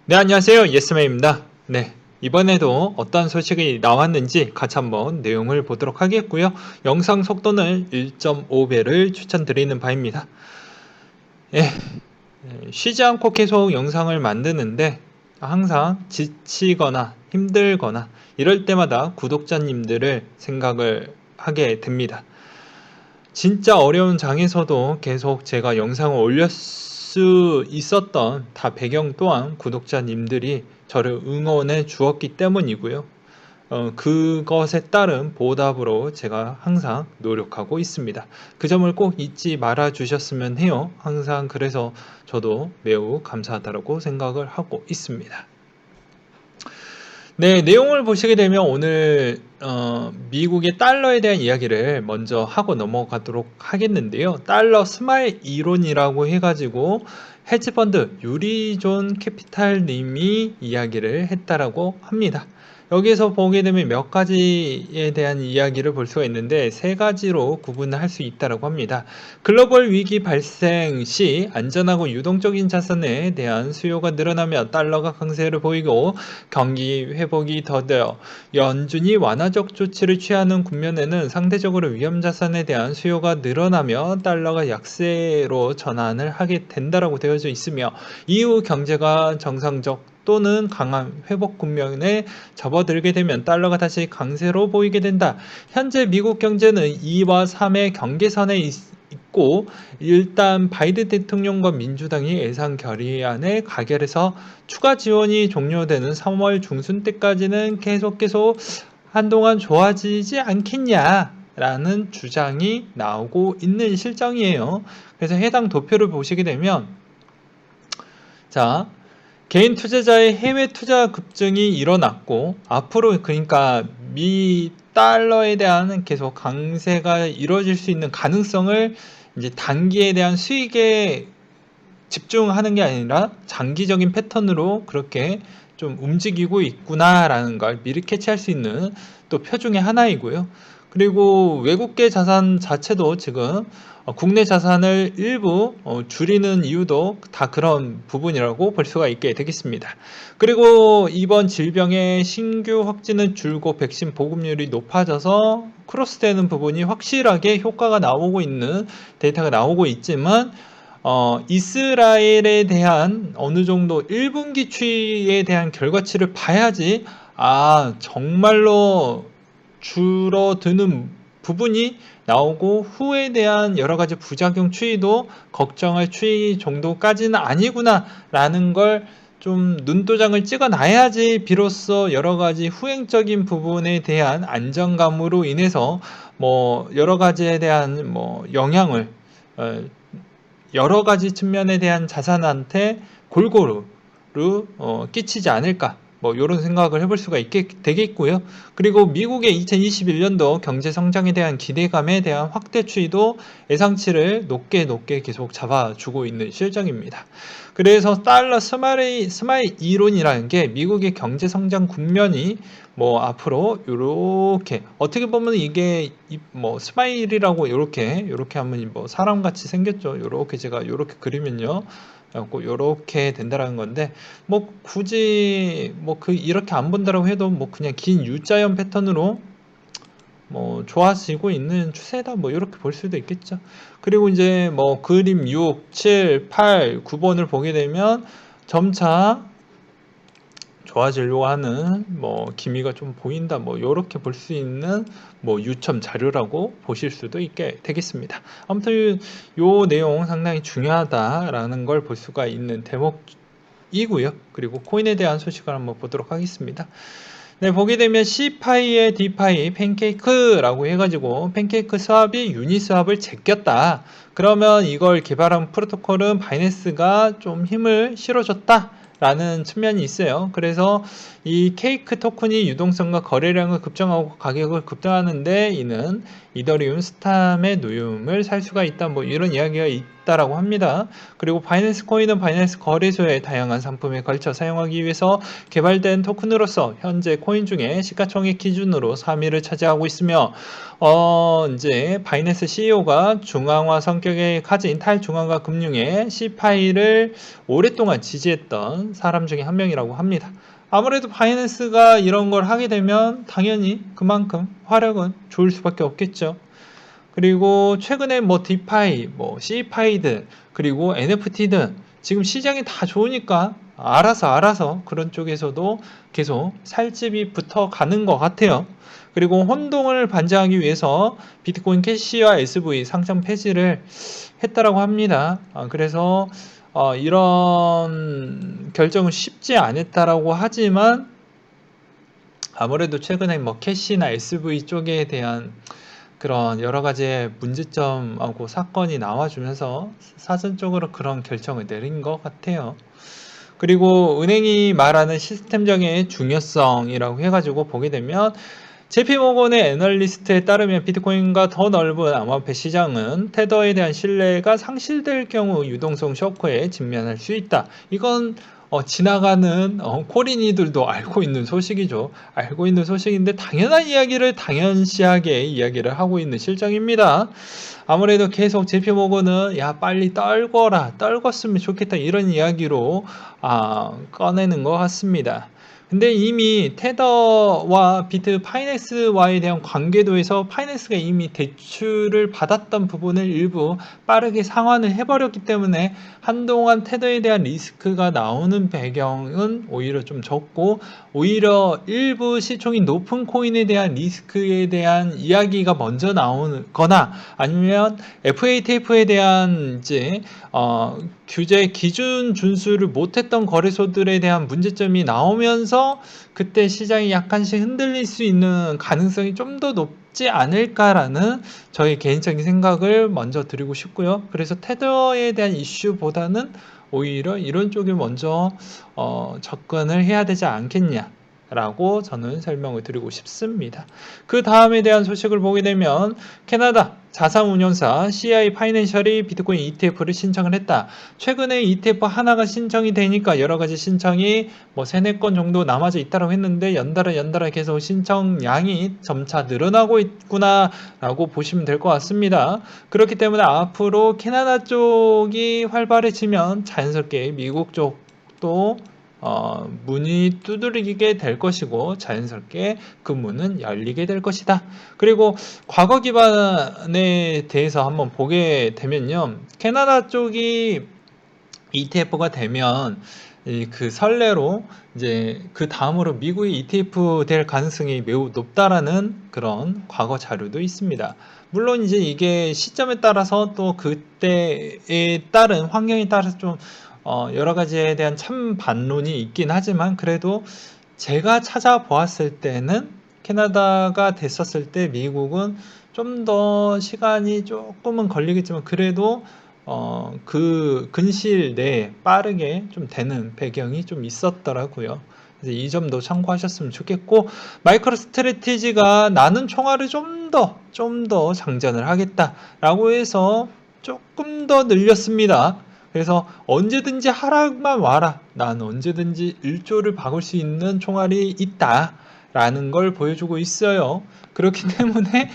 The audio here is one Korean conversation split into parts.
네, 안녕하세요. 예스맨입니다. 네, 이번에도 어떤 소식이 나왔는지 같이 한번 내용을 보도록 하겠고요. 영상 속도는 1.5배를 추천드리는 바입니다. 예, 쉬지 않고 계속 영상을 만드는데 항상 지치거나 힘들거나 이럴 때마다 구독자님들을 생각을 하게 됩니다. 진짜 어려운 장에서도 계속 제가 영상을 올릴 수 있었던 다 배경 또한 구독자님들이 저를 응원해 주었기 때문이고요. 그것에 따른 보답으로 제가 항상 노력하고 있습니다. 그 점을 꼭 잊지 말아 주셨으면 해요. 항상 그래서 저도 매우 감사하다고 생각을 하고 있습니다. 네, 내용을 보시게 되면 오늘 미국의 달러에 대한 이야기를 먼저 하고 넘어가도록 하겠는데요. 달러 스마일 이론이라고 해가지고 헤지펀드 유리존 캐피탈님이 이야기를 했다라고 합니다. 여기에서 보게 되면 몇 가지에 대한 이야기를 볼 수가 있는데 세 가지로 구분을 할 수 있다고 합니다. 글로벌 위기 발생 시 안전하고 유동적인 자산에 대한 수요가 늘어나며 달러가 강세를 보이고 경기 회복이 더뎌 연준이 완화적 조치를 취하는 국면에는 상대적으로 위험 자산에 대한 수요가 늘어나며 달러가 약세로 전환을 하게 된다라고 되어져 있으며 이후 경제가 정상적 또는 강한 회복 국면에 접어들게 되면 달러가 다시 강세로 보이게 된다. 현재 미국 경제는 2와 3의 경계선에 있고 일단 바이든 대통령과 민주당이 예산 결의안을 가결해서 추가 지원이 종료되는 3월 중순 때까지는 계속 한동안 좋아지지 않겠냐라는 주장이 나오고 있는 실정이에요. 그래서 해당 도표를 보시게 되면 자, 개인 투자자의 해외 투자 급증이 일어났고 앞으로 그러니까 미 달러에 대한 계속 강세가 이루어질 수 있는 가능성을 이제 단기에 대한 수익에 집중하는 게 아니라 장기적인 패턴으로 그렇게 좀 움직이고 있구나라는 걸 미리 캐치할 수 있는 또 표 중에 하나이고요. 그리고 외국계 자산 자체도 지금 국내 자산을 일부 줄이는 이유도 다 그런 부분이라고 볼 수가 있게 되겠습니다. 그리고 이번 질병의 신규 확진은 줄고 백신 보급률이 높아져서 크로스되는 부분이 확실하게 효과가 나오고 있는 데이터가 나오고 있지만 이스라엘에 대한 어느 정도 1분기 추이에 대한 결과치를 봐야지, 정말로 줄어드는 부분이 나오고 후에 대한 여러 가지 부작용 추이도 걱정할 추이 정도까지는 아니구나라는 걸 좀 눈도장을 찍어 놔야지 비로소 여러 가지 후행적인 부분에 대한 안정감으로 인해서 뭐 여러 가지에 대한 뭐 영향을 어, 여러 가지 측면에 대한 자산한테 골고루 끼치지 않을까, 뭐 이런 생각을 해볼 수가 되겠고요. 그리고 미국의 2021년도 경제 성장에 대한 기대감에 대한 확대 추이도 예상치를 높게 계속 잡아주고 있는 실정입니다. 그래서 달러 스마일 이론이라는 게 미국의 경제 성장 국면이 뭐 앞으로 요렇게 어떻게 보면 이게 뭐 스마일이라고 요렇게 하면 뭐 사람같이 생겼죠. 요렇게 제가 요렇게 그리면요. 요렇게 된다라는 건데 뭐 굳이 뭐 이렇게 안 본다라고 해도 뭐 그냥 긴 U자형 패턴으로 뭐 좋아지고 있는 추세다 뭐 이렇게 볼 수도 있겠죠. 그리고 이제 뭐 그림 6, 7, 8, 9번을 보게 되면 점차 좋아지려고 하는 뭐 기미가 좀 보인다 뭐 이렇게 볼 수 있는 뭐 유첨 자료라고 보실 수도 있게 되겠습니다. 아무튼 요 내용 상당히 중요하다라는 걸 볼 수가 있는 대목이고요. 그리고 코인에 대한 소식을 한번 보도록 하겠습니다. 네, 보게 되면 C파이의 D파이 팬케이크라고 해가지고 팬케이크 스왑이 유니스왑을 제꼈다. 그러면 이걸 개발한 프로토콜은 바이낸스가 좀 힘을 실어줬다. 라는 측면이 있어요. 그래서 이 케이크 토큰이 유동성과 거래량을 급증하고 가격을 급등하는데 이는 이더리움 스탐의 노임을 살 수가 있다. 뭐 이런 이야기가 있다라고 합니다. 그리고 바이낸스 코인은 바이낸스 거래소의 다양한 상품에 걸쳐 사용하기 위해서 개발된 토큰으로서 현재 코인 중에 시가총액 기준으로 3위를 차지하고 있으며 이제 바이낸스 CEO가 중앙화 성격의 가진 탈중앙화 금융의 CFI를 오랫동안 지지했던 사람 중에 한 명이라고 합니다. 아무래도 바이낸스가 이런 걸 하게 되면 당연히 그만큼 화력은 좋을 수밖에 없겠죠. 그리고 최근에 뭐 디파이, 뭐 CFI 등 그리고 NFT 등 지금 시장이 다 좋으니까 알아서 그런 쪽에서도 계속 살집이 붙어 가는 것 같아요. 그리고 혼동을 반증하기 위해서 비트코인 캐시와 SV 상장 폐지를 했다라고 합니다. 그래서 이런 결정은 쉽지 않았다라고 하지만 아무래도 최근에 뭐 캐시나 SV 쪽에 대한 그런 여러 가지의 문제점하고 사건이 나와주면서 사전적으로 그런 결정을 내린 것 같아요. 그리고 은행이 말하는 시스템적인 중요성이라고 해가지고 보게 되면 JP모건의 애널리스트에 따르면 비트코인과 더 넓은 암호화폐 시장은 테더에 대한 신뢰가 상실될 경우 유동성 쇼크에 직면할 수 있다. 이건 지나가는 코린이들도 알고 있는 소식이죠. 알고 있는 소식인데 당연한 이야기를 당연시하게 이야기를 하고 있는 실정입니다. 아무래도 계속 JP모건은 야 빨리 떨궜으면 좋겠다 이런 이야기로 꺼내는 것 같습니다. 근데 이미 테더와 비트 파이낸스와에 대한 관계도에서 파이낸스가 이미 대출을 받았던 부분을 일부 빠르게 상환을 해버렸기 때문에 한동안 테더에 대한 리스크가 나오는 배경은 오히려 좀 적고 오히려 일부 시총이 높은 코인에 대한 리스크에 대한 이야기가 먼저 나오거나 아니면 FATF에 대한 이제 규제 기준 준수를 못했던 거래소들에 대한 문제점이 나오면서 그때 시장이 약간씩 흔들릴 수 있는 가능성이 좀 더 높지 않을까라는 저의 개인적인 생각을 먼저 드리고 싶고요. 그래서 테더에 대한 이슈보다는 오히려 이런 쪽에 먼저 접근을 해야 되지 않겠냐 라고 저는 설명을 드리고 싶습니다. 그 다음에 대한 소식을 보게 되면 캐나다 자산운용사 CI 파이낸셜이 비트코인 ETF를 신청을 했다. 최근에 ETF 하나가 신청이 되니까 여러가지 신청이 뭐 3-4건 정도 남아져 있다고 했는데 연달아 계속 신청량이 점차 늘어나고 있구나 라고 보시면 될 것 같습니다. 그렇기 때문에 앞으로 캐나다 쪽이 활발해지면 자연스럽게 미국 쪽도 문이 두드리게 될 것이고 자연스럽게 그 문은 열리게 될 것이다. 그리고 과거 기반에 대해서 한번 보게 되면요. 캐나다 쪽이 ETF가 되면 그 선례로 이제 그 다음으로 미국이 ETF 될 가능성이 매우 높다라는 그런 과거 자료도 있습니다. 물론 이제 이게 시점에 따라서 또 그때에 따른 환경에 따라서 좀 여러 가지에 대한 참 반론이 있긴 하지만 그래도 제가 찾아보았을 때는 캐나다가 됐었을 때 미국은 좀 더 시간이 조금은 걸리겠지만 그래도 그 근시일 내에 빠르게 좀 되는 배경이 좀 있었더라고요. 그래서 이 점도 참고하셨으면 좋겠고 마이크로 스트래티지가 나는 총알을 좀 더 장전을 하겠다라고 해서 조금 더 늘렸습니다. 그래서 언제든지 하락만 와라. 난 언제든지 1조를 박을 수 있는 총알이 있다. 라는 걸 보여주고 있어요. 그렇기 때문에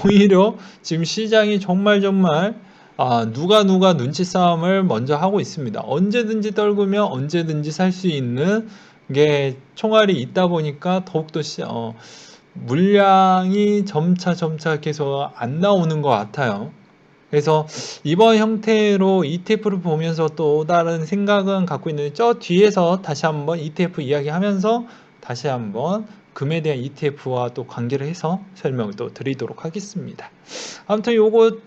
오히려 지금 시장이 정말 누가 눈치 싸움을 먼저 하고 있습니다. 언제든지 떨구면 언제든지 살 수 있는 게 총알이 있다 보니까 더욱더 물량이 점차 계속 안 나오는 것 같아요. 그래서 이번 형태로 ETF를 보면서 또 다른 생각은 갖고 있는데 저 뒤에서 다시 한번 ETF 이야기하면서 다시 한번 금에 대한 ETF와 또 관계를 해서 설명을 또 드리도록 하겠습니다. 아무튼 요거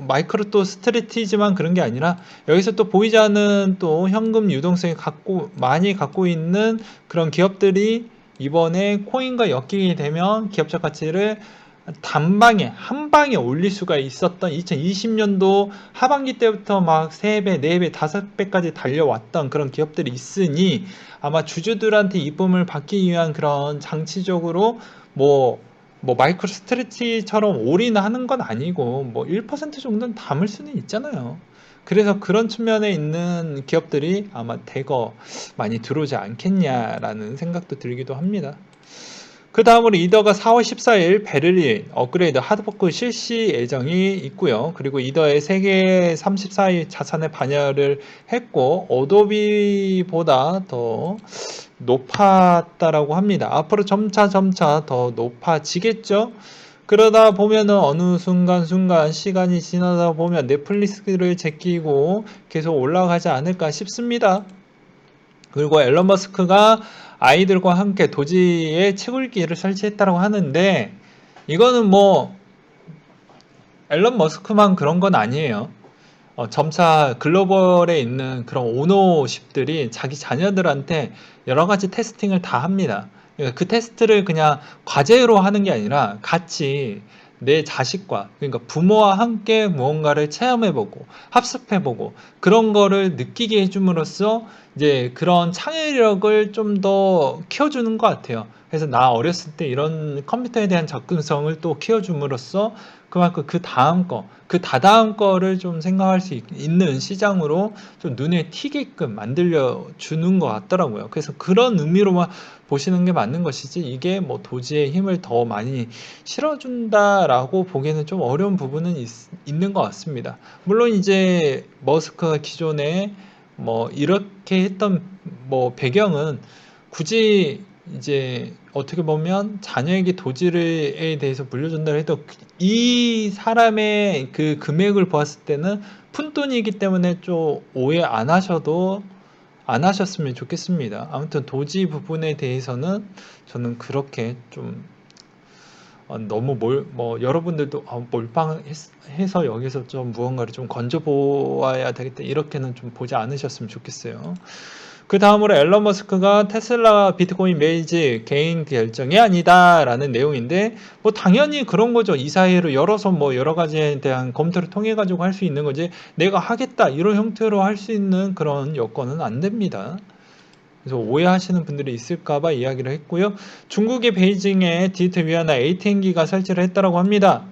마이크로 또 스트래티지만 그런 게 아니라 여기서 또 보이지 않는 또 현금 유동성이 많이 갖고 있는 그런 기업들이 이번에 코인과 엮이게 되면 기업적 가치를 한 방에 올릴 수가 있었던 2020년도 하반기 때부터 막 3배, 4배, 5배까지 달려왔던 그런 기업들이 있으니 아마 주주들한테 이쁨을 받기 위한 그런 장치적으로 뭐 마이크로 스트레치처럼 올인하는 건 아니고 뭐 1% 정도는 담을 수는 있잖아요. 그래서 그런 측면에 있는 기업들이 아마 대거 많이 들어오지 않겠냐라는 생각도 들기도 합니다. 그 다음으로 이더가 4월 14일 베를린 업그레이드 하드포크 실시 예정이 있고요. 그리고 이더의 세계 34일 자산에 반열을 했고 어도비보다 더 높았다라고 합니다. 앞으로 점차 더 높아지겠죠. 그러다 보면은 어느 순간 시간이 지나다 보면 넷플릭스를 제끼고 계속 올라가지 않을까 싶습니다. 그리고 앨런 머스크가 아이들과 함께 도지에 채굴기를 설치했다고 하는데 이거는 뭐 앨런 머스크만 그런 건 아니에요. 점차 글로벌에 있는 그런 오너십들이 자기 자녀들한테 여러 가지 테스팅을 다 합니다. 그러니까 그 테스트를 그냥 과제로 하는 게 아니라 같이 내 자식과, 그러니까 부모와 함께 무언가를 체험해보고 합습해보고 그런 거를 느끼게 해줌으로써 이제 그런 창의력을 좀 더 키워주는 것 같아요. 그래서 나 어렸을 때 이런 컴퓨터에 대한 접근성을 또 키워줌으로써 그만큼 그 다음 거, 그 다다음 거를 좀 생각할 수 있는 시장으로 좀 눈에 튀게끔 만들려 주는 것 같더라고요. 그래서 그런 의미로만 보시는 게 맞는 것이지 이게 뭐 도지의 힘을 더 많이 실어준다라고 보기에는 좀 어려운 부분은 있는 것 같습니다. 물론 이제 머스크가 기존에 뭐 이렇게 했던 뭐 배경은 굳이 이제 어떻게 보면 자녀에게 도지에 대해서 물려준다 해도 이 사람의 그 금액을 보았을 때는 푼돈이기 때문에 좀 오해 안 하셨으면 좋겠습니다. 아무튼 도지 부분에 대해서는 저는 그렇게 좀 너무 뭐 여러분들도 몰빵해서 여기서 좀 무언가를 좀 건져 보아야 되겠다 이렇게는 좀 보지 않으셨으면 좋겠어요. 그 다음으로 앨런 머스크가 테슬라 비트코인 메이지 개인 결정이 아니다라는 내용인데 뭐 당연히 그런 거죠. 이사회를 열어서 뭐 여러 가지에 대한 검토를 통해 가지고 할 수 있는 거지 내가 하겠다 이런 형태로 할 수 있는 그런 여건은 안 됩니다. 그래서 오해하시는 분들이 있을까봐 이야기를 했고요. 중국의 베이징에 디지털 위안화 ATM기가 설치를 했다고 합니다.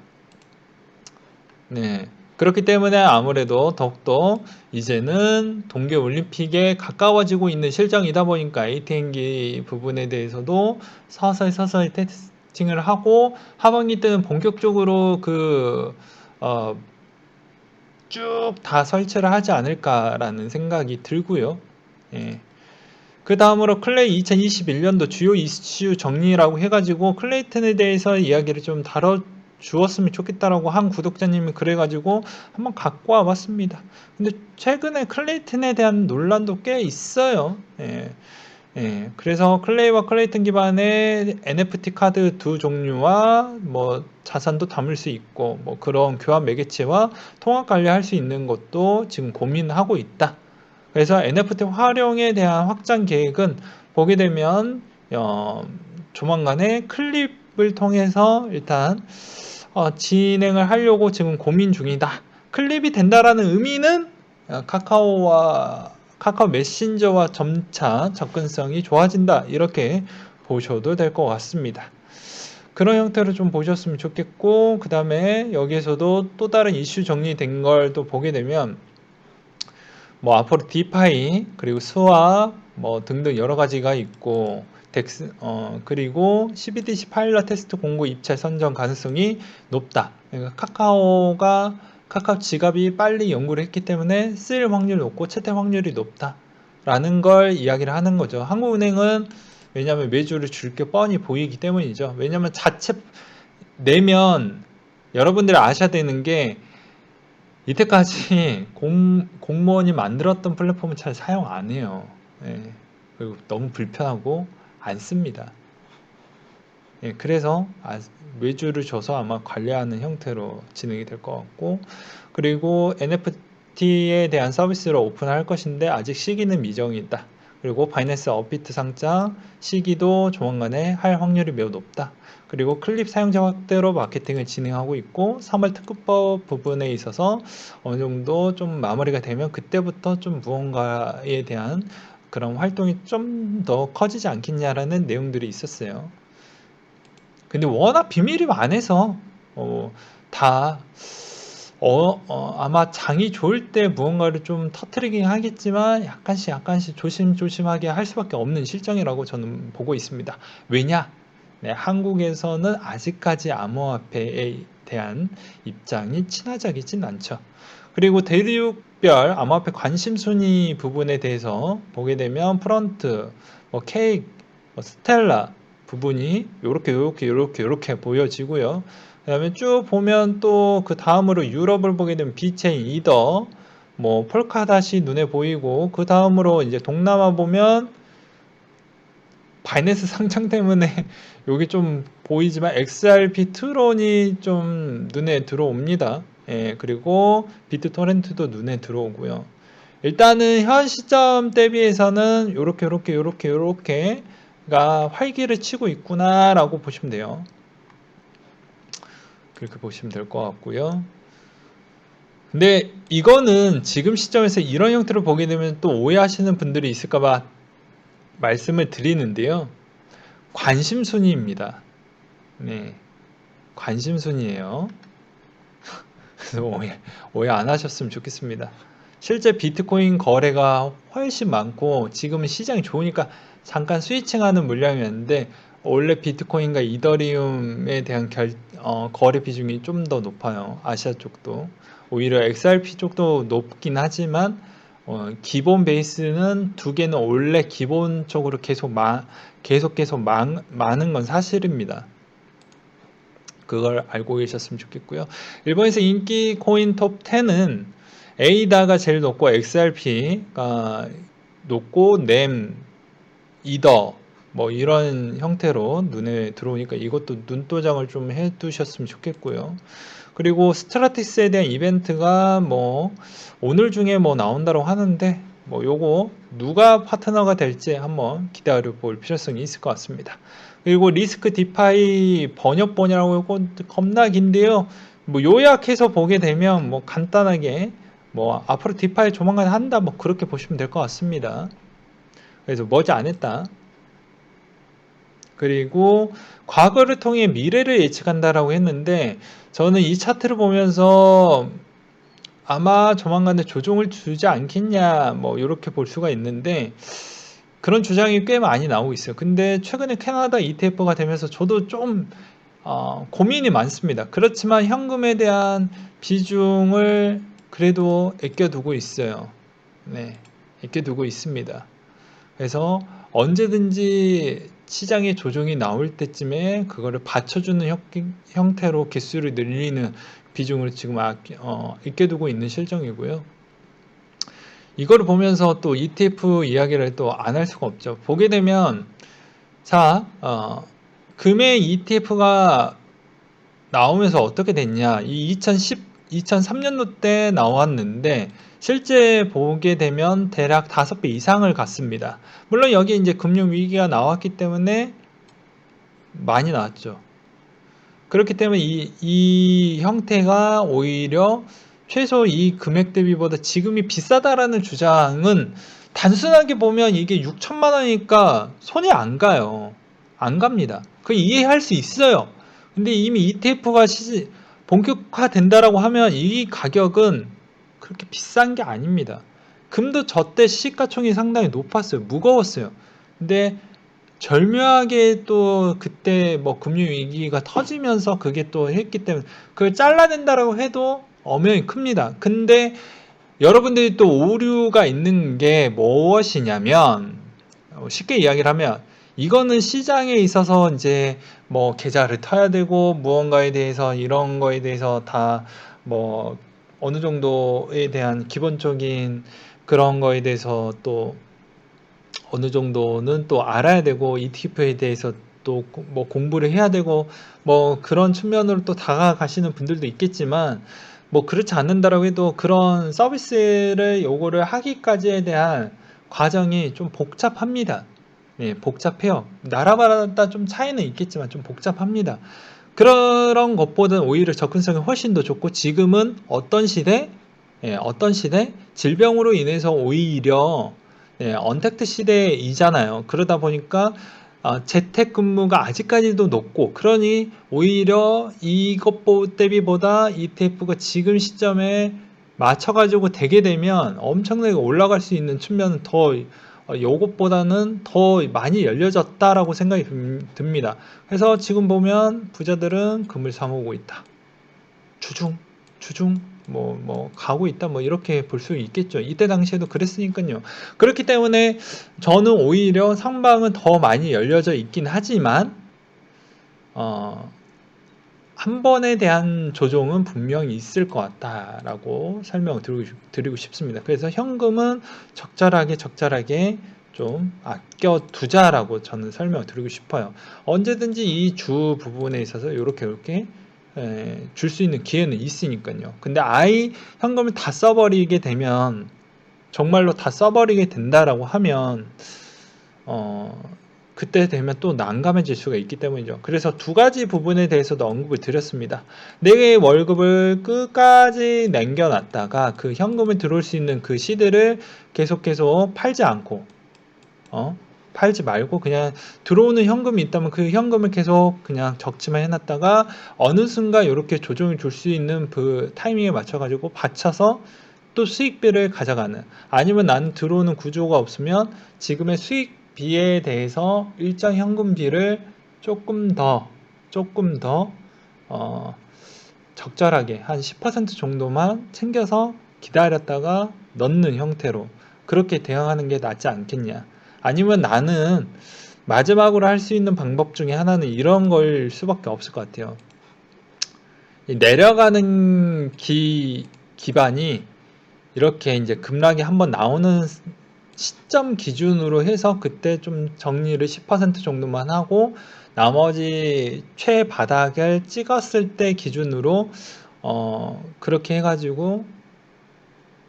네. 그렇기 때문에 아무래도 더욱더 이제는 동계올림픽에 가까워지고 있는 실정이다 보니까 ATM기 부분에 대해서도 서서히 테스팅을 하고 하반기 때는 본격적으로 쭉 다 설치를 하지 않을까라는 생각이 들고요. 예. 그 다음으로 클레이 2021년도 주요 이슈 정리라고 해가지고 클레이튼에 대해서 이야기를 좀 다뤄주었으면 좋겠다라고 한 구독자님이 그래가지고 한번 갖고 와봤습니다. 근데 최근에 클레이튼에 대한 논란도 꽤 있어요. 예. 예, 그래서 클레이와 클레이튼 기반의 NFT 카드 두 종류와 뭐 자산도 담을 수 있고 뭐 그런 교환 매개체와 통합 관리할 수 있는 것도 지금 고민하고 있다. 그래서 NFT 활용에 대한 확장 계획은 보게 되면 조만간에 클립을 통해서 일단 진행을 하려고 지금 고민 중이다. 클립이 된다라는 의미는 카카오 메신저와 점차 접근성이 좋아진다. 이렇게 보셔도 될 것 같습니다. 그런 형태로 좀 보셨으면 좋겠고 그 다음에 여기에서도 또 다른 이슈 정리된 걸 또 보게 되면 뭐 앞으로 디파이 그리고 스왑 뭐 등등 여러 가지가 있고 덱스 그리고 CBDC 파일럿 테스트 공고 입찰 선정 가능성이 높다. 그러니까 카카오 지갑이 빨리 연구를 했기 때문에 쓰일 확률이 높고 채택 확률이 높다라는 걸 이야기를 하는 거죠. 한국은행은 왜냐하면 매주를 줄 게 뻔히 보이기 때문이죠. 왜냐하면 자체 내면 여러분들이 아셔야 되는 게 이때까지 공무원이 만들었던 플랫폼은 잘 사용 안 해요. 예. 그리고 너무 불편하고 안 씁니다. 예, 그래서 외주를 줘서 아마 관리하는 형태로 진행이 될 것 같고, 그리고 NFT에 대한 서비스를 오픈할 것인데 아직 시기는 미정이다. 그리고 바이낸스 업비트 상장 시기도 조만간에 할 확률이 매우 높다. 그리고 클립 사용자 확대로 마케팅을 진행하고 있고 3월 특급법 부분에 있어서 어느 정도 좀 마무리가 되면 그때부터 좀 무언가에 대한 그런 활동이 좀 더 커지지 않겠냐라는 내용들이 있었어요. 근데 워낙 비밀이 많아서 다 아마 장이 좋을 때 무언가를 좀 터트리긴 하겠지만 약간씩 조심조심하게 할 수밖에 없는 실정이라고 저는 보고 있습니다. 왜냐? 네, 한국에서는 아직까지 암호화폐에 대한 입장이 친화적이진 않죠. 그리고 대륙별 암호화폐 관심 순위 부분에 대해서 보게 되면 프런트, 뭐 케이크, 뭐 스텔라 부분이 요렇게 보여지고요. 그 다음에 쭉 보면 또 그 다음으로 유럽을 보게 되면 비체인, 이더, 뭐 폴카닷이 눈에 보이고, 그 다음으로 이제 동남아 보면 바이낸스 상장 때문에 여기 좀 보이지만 XRP 트론이 좀 눈에 들어옵니다. 예, 그리고 비트토렌트도 눈에 들어오고요. 일단은 현 시점 대비해서는 요렇게가 활기를 치고 있구나라고 보시면 돼요. 그렇게 보시면 될 것 같고요. 근데 이거는 지금 시점에서 이런 형태로 보게 되면 또 오해하시는 분들이 있을까봐 말씀을 드리는데요. 관심순위입니다. 네, 관심순위예요. 그래서 오해 안 하셨으면 좋겠습니다. 실제 비트코인 거래가 훨씬 많고 지금은 시장이 좋으니까 잠깐 스위칭하는 물량이었는데 원래 비트코인과 이더리움에 대한 거래 비중이 좀 더 높아요. 아시아 쪽도. 오히려 XRP 쪽도 높긴 하지만 기본 베이스는 두 개는 원래 기본적으로 계속 많은 건 사실입니다. 그걸 알고 계셨으면 좋겠고요. 일본에서 인기 코인 톱 10은 에이다가 제일 높고 XRP가 높고 램, 이더 뭐 이런 형태로 눈에 들어오니까 이것도 눈도장을 좀 해두셨으면 좋겠고요. 그리고 스트라티스에 대한 이벤트가 뭐 오늘 중에 뭐 나온다고 하는데 뭐 요거 누가 파트너가 될지 한번 기다려 볼 필요성이 있을 것 같습니다. 그리고 리스크 디파이 번역본이라고 이거 겁나 긴데요. 뭐 요약해서 보게 되면 뭐 간단하게 뭐 앞으로 디파이 조만간 한다 뭐 그렇게 보시면 될 것 같습니다. 그래서 머지 안 했다. 그리고 과거를 통해 미래를 예측한다라고 했는데 저는 이 차트를 보면서 아마 조만간에 조정을 주지 않겠냐 뭐 이렇게 볼 수가 있는데 그런 주장이 꽤 많이 나오고 있어요. 근데 최근에 캐나다 ETF가 되면서 저도 좀 고민이 많습니다. 그렇지만 현금에 대한 비중을 그래도 아껴두고 있어요. 네, 아껴두고 있습니다. 그래서 언제든지 시장의 조정이 나올 때쯤에 그거를 받쳐주는 형태로 개수를 늘리는 비중을 지금 아껴두고 있는 실정이고요. 이거를 보면서 또 ETF 이야기를 또 안 할 수가 없죠. 보게 되면 자, 금의 ETF가 나오면서 어떻게 됐냐? 이 2003년도 때 나왔는데 실제 보게 되면 대략 5배 이상을 갔습니다. 물론 여기 이제 금융 위기가 나왔기 때문에 많이 나왔죠. 그렇기 때문에 이 형태가 오히려 최소 이 금액 대비보다 지금이 비싸다라는 주장은 단순하게 보면 이게 6천만 원이니까 손이 안 가요. 안 갑니다. 그 이해할 수 있어요. 근데 이미 ETF가 본격화된다라고 하면 이 가격은 그렇게 비싼 게 아닙니다. 금도 저때 시가총이 상당히 높았어요. 무거웠어요. 근데 절묘하게 또 그때 뭐 금융위기가 터지면서 그게 또 했기 때문에 그걸 잘라낸다라고 해도 엄연히 큽니다. 근데 여러분들이 또 오류가 있는 게 무엇이냐면 쉽게 이야기를 하면 이거는 시장에 있어서 이제 뭐 계좌를 터야 되고 무언가에 대해서 이런 거에 대해서 다 뭐 어느 정도에 대한 기본적인 그런 거에 대해서 또 어느 정도는 또 알아야 되고 ETF에 대해서 또 뭐 공부를 해야 되고 뭐 그런 측면으로 또 다가가시는 분들도 있겠지만 뭐 그렇지 않는다라고 해도 그런 서비스를 요거를 하기까지에 대한 과정이 좀 복잡합니다. 예, 복잡해요. 나라마다 좀 차이는 있겠지만 좀 복잡합니다. 그런 것보다는 오히려 접근성이 훨씬 더 좋고 지금은 어떤 시대? 예, 어떤 시대? 질병으로 인해서 오히려 언택트 시대이잖아요. 그러다 보니까 재택근무가 아직까지도 높고, 그러니 오히려 이것 대비보다 ETF가 지금 시점에 맞춰가지고 되게 되면 엄청나게 올라갈 수 있는 측면은 더 요것보다는 더 많이 열려졌다라고 생각이 듭니다. 그래서 지금 보면 부자들은 금을 사모으고 있다. 주중 가고 있다, 뭐 이렇게 볼 수 있겠죠. 이때 당시에도 그랬으니까요. 그렇기 때문에 저는 오히려 상방은 더 많이 열려져 있긴 하지만 한 번에 대한 조정은 분명히 있을 것 같다라고 설명을 드리고 싶습니다. 그래서 현금은 적절하게 좀 아껴 두자라고 저는 설명을 드리고 싶어요. 언제든지 이 주 부분에 있어서 이렇게 줄 수 있는 기회는 있으니까요. 근데 현금을 다 써버리게 되면, 정말로 다 써버리게 된다라고 하면 그때 되면 또 난감해질 수가 있기 때문이죠. 그래서 두 가지 부분에 대해서도 언급을 드렸습니다. 내 월급을 끝까지 남겨놨다가 그 현금을 들어올 수 있는 그 시드를 계속 팔지 않고 팔지 말고 그냥 들어오는 현금이 있다면 그 현금을 계속 그냥 적지만 해놨다가 어느 순간 이렇게 조정을 줄 수 있는 그 타이밍에 맞춰가지고 받쳐서 또 수익비를 가져가는, 아니면 나는 들어오는 구조가 없으면 지금의 수익비에 대해서 일정 현금비를 조금 더 적절하게 한 10% 정도만 챙겨서 기다렸다가 넣는 형태로 그렇게 대응하는 게 낫지 않겠냐. 아니면 나는 마지막으로 할 수 있는 방법 중에 하나는 이런 걸 수밖에 없을 것 같아요. 내려가는 기반이 이렇게 이제 급락이 한번 나오는 시점 기준으로 해서 그때 좀 정리를 10% 정도만 하고 나머지 최바닥을 찍었을 때 기준으로 그렇게 해가지고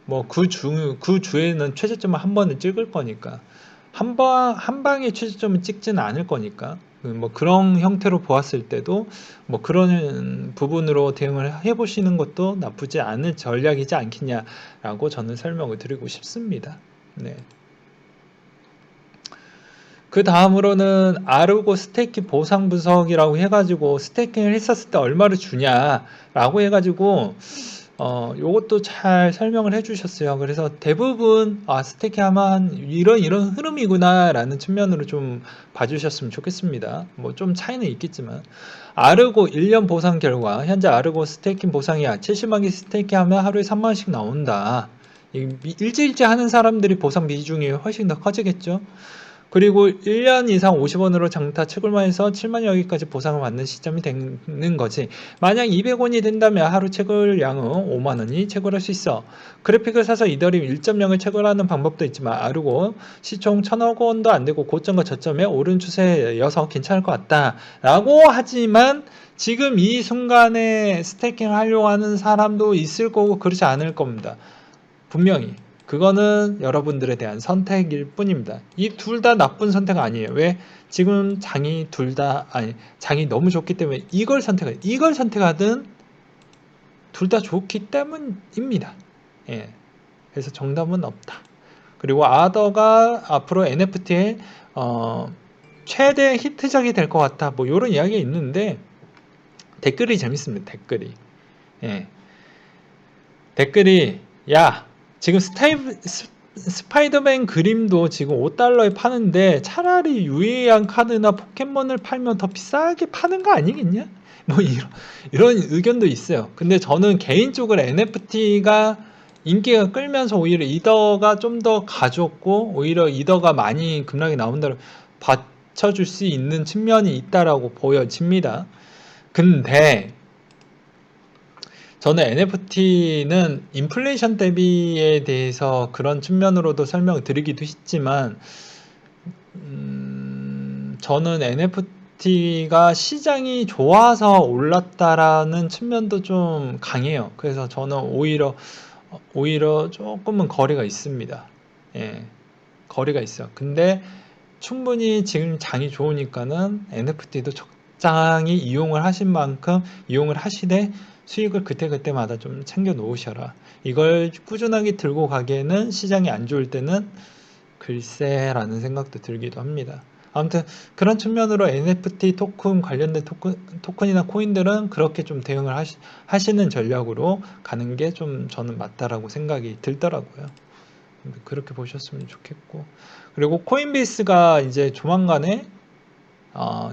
뭐 그 주에는 최저점을 한 번은 찍을 거니까 한 방에 최저점을 찍지는 않을 거니까 뭐 그런 형태로 보았을 때도 뭐 그런 부분으로 대응을 해보시는 것도 나쁘지 않은 전략이지 않겠냐라고 저는 설명을 드리고 싶습니다. 네. 그 다음으로는 아르고 스테이킹 보상 분석이라고 해가지고 스테이킹을 했었을 때 얼마를 주냐라고 해가지고 요것도 잘 설명을 해주셨어요. 그래서 대부분 스테이킹 하면 이런 흐름이구나 라는 측면으로 좀 봐주셨으면 좋겠습니다. 뭐 좀 차이는 있겠지만 아르고 1년 보상 결과 현재 아르고 스테이킹 보상이 70만 개 스테이킹 하면 하루에 3만원씩 나온다. 일주일째 하는 사람들이 보상 비중이 훨씬 더 커지겠죠. 그리고 1년 이상 50원으로 장타 채굴만해서 7만여 개까지 보상을 받는 시점이 되는 거지. 만약 200원이 된다면 하루 채굴량은 5만원이 채굴할 수 있어. 그래픽을 사서 이더리움 1.0을 채굴하는 방법도 있지만 아르고 시총 1000억 원도 안 되고 고점과 저점에 오른 추세여서 괜찮을 것 같다 라고 하지만 지금 이 순간에 스테이킹을 하려고 하는 사람도 있을 거고 그렇지 않을 겁니다. 분명히 그거는 여러분들에 대한 선택일 뿐입니다. 이 둘 다 나쁜 선택 아니에요. 왜? 지금 장이 장이 너무 좋기 때문에 이걸 선택하든 둘 다 좋기 때문입니다. 예. 그래서 정답은 없다. 그리고 아더가 앞으로 NFT의 최대 히트작이 될 것 같다. 뭐 이런 이야기가 있는데 댓글이 재밌습니다. 댓글이 지금 스파이더맨 그림도 지금 5달러에 파는데 차라리 유해한 카드나 포켓몬을 팔면 더 비싸게 파는 거 아니겠냐? 뭐 이런 의견도 있어요. 근데 저는 개인적으로 NFT가 인기가 끌면서 오히려 이더가 좀 더 가졌고 오히려 이더가 많이 급락이 나온다고 받쳐줄 수 있는 측면이 있다라고 보여집니다. 근데 저는 NFT는 인플레이션 대비에 대해서 그런 측면으로도 설명을 드리기도 했지만 저는 NFT가 시장이 좋아서 올랐다라는 측면도 좀 강해요. 그래서 저는 오히려 조금은 거리가 있습니다. 거리가 있어요. 근데 충분히 지금 장이 좋으니까는 NFT도 적당히 이용을 하신 만큼 이용을 하시되 수익을 그때그때마다 좀 챙겨 놓으셔라. 이걸 꾸준하게 들고 가기에는 시장이 안 좋을 때는 글쎄라는 생각도 들기도 합니다. 아무튼 그런 측면으로 NFT 토큰 관련된 토큰이나 코인들은 그렇게 좀 대응을 하시는 전략으로 가는 게 좀 저는 맞다라고 생각이 들더라고요. 그렇게 보셨으면 좋겠고, 그리고 코인베이스가 이제 조만간에 어,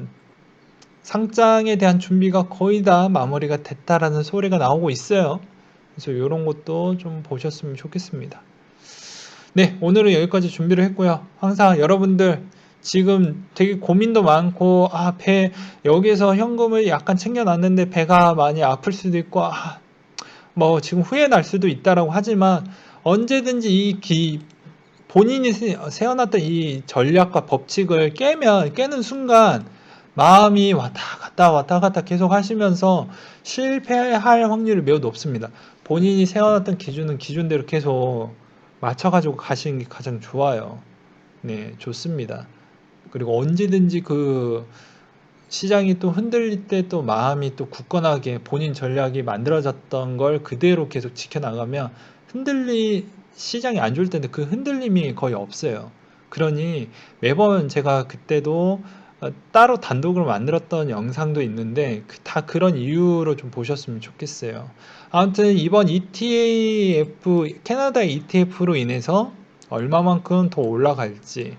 상장에 대한 준비가 거의 다 마무리가 됐다라는 소리가 나오고 있어요. 그래서 이런 것도 좀 보셨으면 좋겠습니다. 네, 오늘은 여기까지 준비를 했고요. 항상 여러분들 지금 되게 고민도 많고, 여기서 현금을 약간 챙겨놨는데 배가 많이 아플 수도 있고, 뭐 지금 후회 날 수도 있다라고 하지만 언제든지 본인이 세워놨던 이 전략과 법칙을 깨는 순간 마음이 왔다 갔다 계속 하시면서 실패할 확률이 매우 높습니다. 본인이 세워놨던 기준은 기준대로 계속 맞춰가지고 가시는 게 가장 좋아요. 네, 좋습니다. 그리고 언제든지 그 시장이 또 흔들릴 때 또 마음이 또 굳건하게 본인 전략이 만들어졌던 걸 그대로 계속 지켜나가면 시장이 안 좋을 때는 그 흔들림이 거의 없어요. 그러니 매번 제가 그때도 따로 단독으로 만들었던 영상도 있는데 다 그런 이유로 좀 보셨으면 좋겠어요. 아무튼 이번 ETF, 캐나다 ETF로 인해서 얼마만큼 더 올라갈지,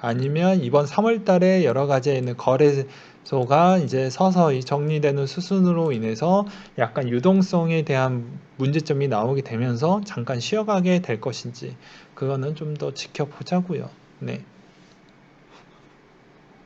아니면 이번 3월 달에 여러 가지에 있는 거래소가 이제 서서히 정리되는 수순으로 인해서 약간 유동성에 대한 문제점이 나오게 되면서 잠깐 쉬어가게 될 것인지, 그거는 좀 더 지켜보자고요. 네.